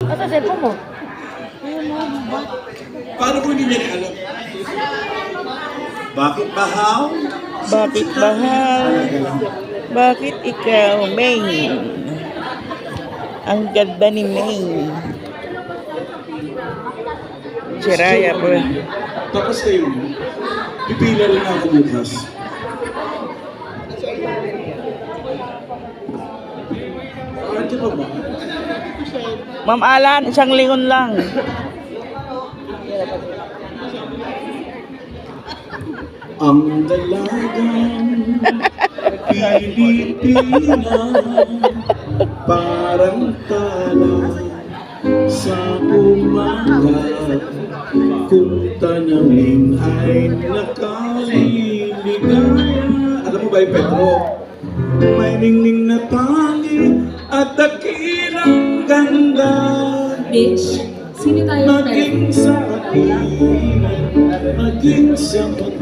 Asa cellphone mo? Paano kung hindi niya alam? Bakit bahaw? Bakit bahal? Bakit ikaw, May? Ang ganda ni May. Si Raya po. Tapos kayo, pipila rin ako bukas. Arte pa ba? Ma'am Alan, isang lingon lang. Ang dalagang Pilipina parang tala sa umaga, kung tanangin ay nakaliligaya. Alam mo ba yung Pedro? May ningning na tangi at dakilang ganda. Bitch, sino tayo? Maging sa atin, maging sa